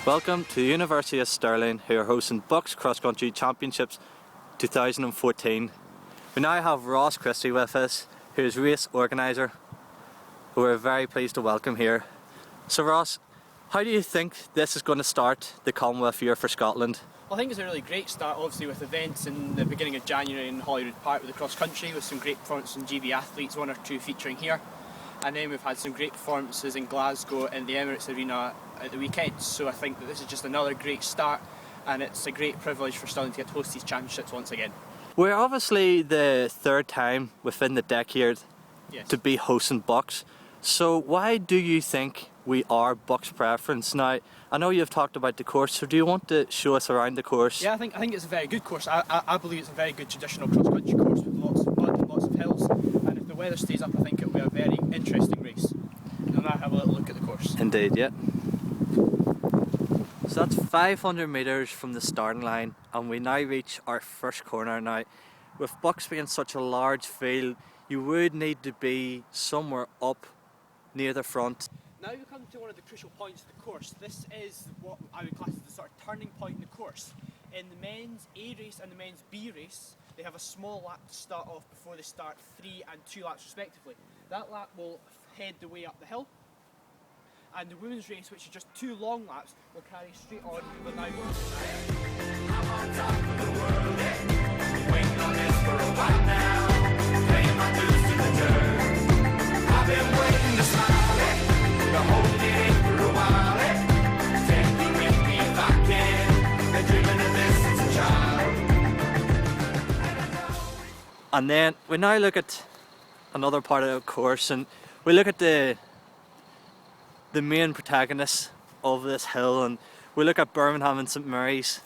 Welcome to the University of Stirling, who are hosting BUCS Cross Country Championships 2014. We now have Ross Christie with us, who is race organiser, who we're very pleased to welcome here. So Ross, how do you think this is going to start the Commonwealth year for Scotland? I think it's a really great start, obviously, with events in the beginning of January in Holyrood Park with the cross country, with some great performances from GB athletes, one or two featuring here. And then we've had some great performances in Glasgow and the Emirates Arena at the weekend. So I think that this is just another great start, and it's a great privilege for Stirling to get to host these championships once again. We're obviously the third time within the decade to be hosting BUCS. So why do you think we are BUCS preference? Now, I know you've talked about the course, so do you want to show us around the course? Yeah, I think it's a very good course. I believe it's a very good traditional cross-country course with lots of mud and lots of hills. And if the weather stays up, I think it'll be a very interesting race. We'll now have a little look at the course. Indeed, yeah. So that's 500 metres from the starting line, and we now reach our first corner. Now, with BUCS being such a large field, you would need to be somewhere up near the front. Now we come to one of the crucial points of the course. This is what I would class as the sort of turning point in the course. In the men's A race and the men's B race, they have a small lap to start off before they start 3 and 2 laps respectively. That lap will head the way up the hill, and the women's race, which is just 2 long laps, will carry straight on with now. I'm on top of the world, waiting on this for a while now, paying my dues to the dirt. I've been waiting to smile, to hold it in for a while, take me with me if I can, been dreaming of this since a child. And then we now look at another part of the course, and we look at the main protagonists of this hill, and we look at Birmingham and St Mary's.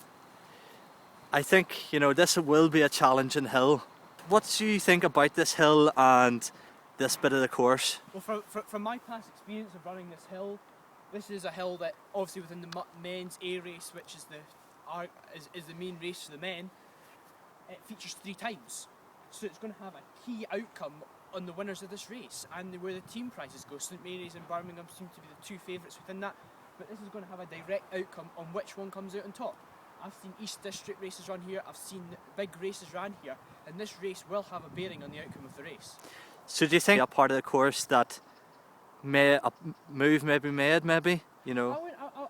I think, you know, this will be a challenging hill. What do you think about this hill and this bit of the course? Well, from my past experience of running this hill, this is a hill that obviously within the men's A race, which is the main race for the men, it features 3 times. So it's going to have a key outcome on the winners of this race and where the team prizes go. St Mary's and Birmingham seem to be the 2 favourites within that, but this is going to have a direct outcome on which one comes out on top. I've seen East District races run here, I've seen big races run here, and this race will have a bearing on the outcome of the race. So do you think a part of the course that a move may be made, maybe, you know?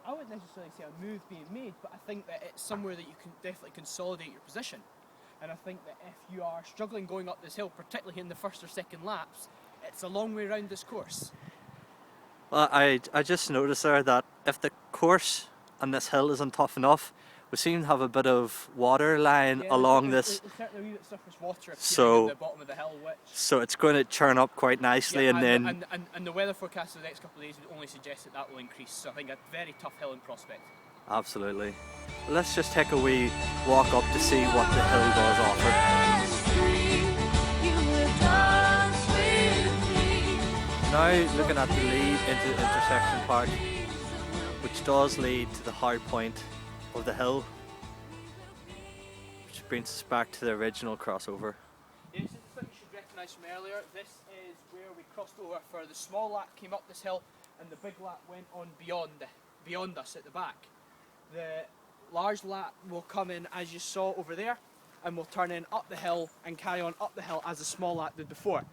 I wouldn't necessarily say a move being made, but I think that it's somewhere that you can definitely consolidate your position. And I think that if you are struggling going up this hill, particularly in the first or second laps, it's a long way around this course. Well, I just noticed there that if the course on this hill isn't tough enough, we seem to have a bit of water lying along this. There's certainly a wee bit of surface water So, at the bottom of the hill, so it's going to churn up quite nicely, and then... And the weather forecast for the next couple of days would only suggest that will increase, so I think a very tough hill in prospect. Absolutely. Let's just take a wee walk up to see what the hill does offer. Now looking at the lead into the intersection part, which does lead to the hard point of the hill, which brings us back to the original crossover. Yeah, this is something you should recognise from earlier. This is where we crossed over for the small lap, came up this hill, and the big lap went on beyond us at the back. The large lap will come in as you saw over there, and will turn in up the hill and carry on up the hill as the small lap did before.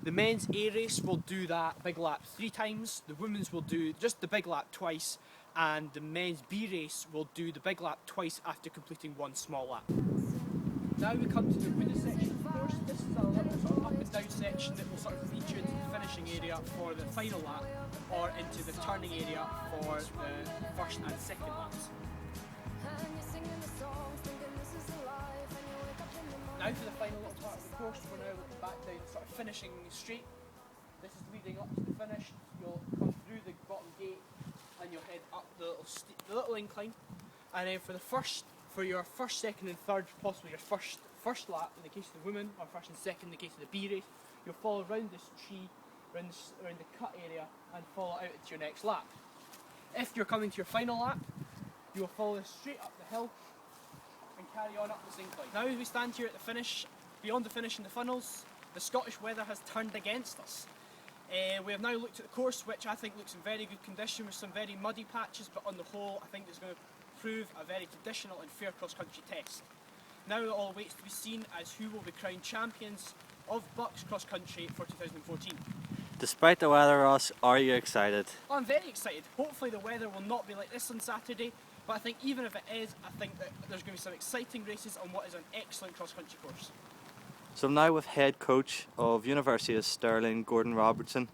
The men's A race will do that big lap 3 times, the women's will do just the big lap twice, and the men's B race will do the big lap twice after completing 1 small lap. Now we come to the women's section of the course. This is a little sort of up and down section that will sort of feature into the finishing area for the final lap, or into the turning area for the first and second laps. Now for the final little part of the course, we're now looking back down sort of finishing straight. This is leading up to the finish. You'll come through the bottom gate and you'll head up the little incline. And then for your first, second and third, possibly your first lap in the case of the women, or first and second in the case of the B race, you'll follow around this tree, around the cut area, and follow out into your next lap. If you're coming to your final lap, you'll follow this straight up the hill and carry on up this incline. Now as we stand here at the finish, beyond the finish in the funnels, the Scottish weather has turned against us. We have now looked at the course, which I think looks in very good condition with some very muddy patches, but on the whole I think it's going to prove a very traditional and fair cross-country test. Now it all waits to be seen as who will be crowned champions of BUCS cross-country for 2014. Despite the weather, Ross, are you excited? Well, I'm very excited. Hopefully the weather will not be like this on Saturday, but I think even if it is, I think that there's going to be some exciting races on what is an excellent cross-country course. So I'm now with head coach of University of Stirling, Gordon Robertson.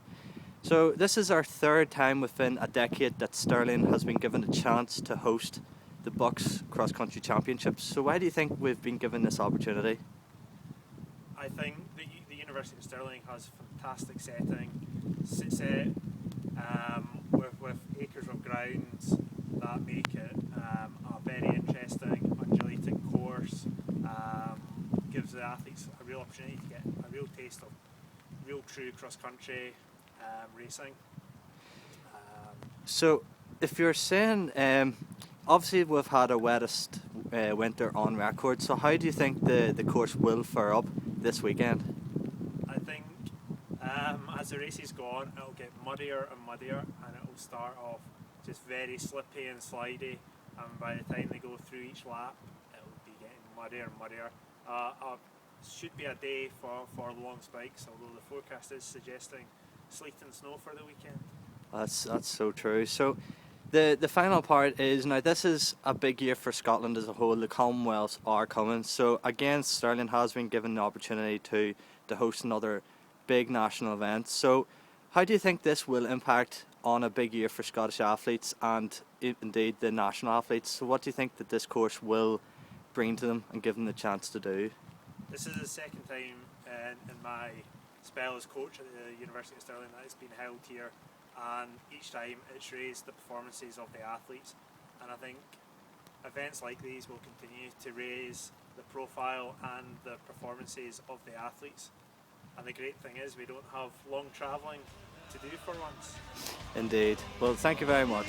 So this is our third time within a decade that Stirling has been given a chance to host the BUCS Cross Country Championships. So why do you think we've been given this opportunity? I think the University of Stirling has a fantastic setting, set with acres of grounds that make it a very interesting, undulating course. Gives the athletes a real opportunity to get a real taste of real true cross-country racing. So if you're saying, obviously we've had our wettest winter on record, so how do you think the course will fare up this weekend? I think as the races go on, it'll get muddier and muddier, and it'll start off just very slippy and slidey, and by the time they go through each lap, it'll be getting muddier and muddier. Should be a day for long spikes, although the forecast is suggesting sleet and snow for the weekend. That's so true. So the final part is, now this is a big year for Scotland as a whole. The Commonwealths are coming. So again, Stirling has been given the opportunity to host another big national event. So how do you think this will impact on a big year for Scottish athletes and indeed the national athletes? So what do you think that this course will bring to them and give them the chance to do? This is the second time in my spell as coach at the University of Stirling that it's been held here, and each time it's raised the performances of the athletes, and I think events like these will continue to raise the profile and the performances of the athletes. And the great thing is we don't have long travelling to do for once. Indeed. Well, thank you very much.